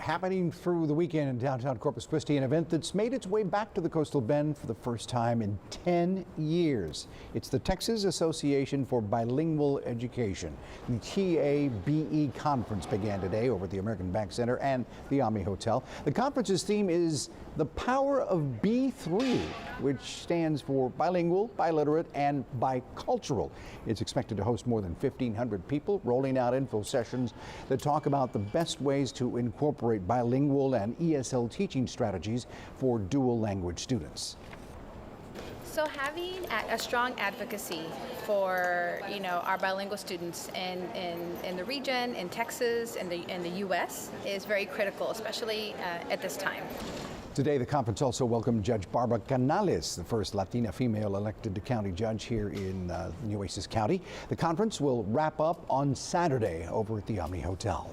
happening through the weekend in downtown Corpus Christi, an event that's made its way back to the coastal bend for the first time in 10 years. It's the Texas Association for Bilingual Education. The TABE Conference began today over at the American Bank Center and the Omni Hotel. The conference's theme is the power of B3, which stands for bilingual, biliterate, and bicultural. It's expected to host more than 1,500 people, rolling out info sessions that talk about the best ways to incorporate bilingual and ESL teaching strategies for dual language students. So having a strong advocacy for our bilingual students in the region, in Texas, in the U.S. is very critical, especially at this time. Today, the conference also welcomed Judge Barbara Canales, the first Latina female elected to county judge here in Nueces County. The conference will wrap up on Saturday over at the Omni Hotel.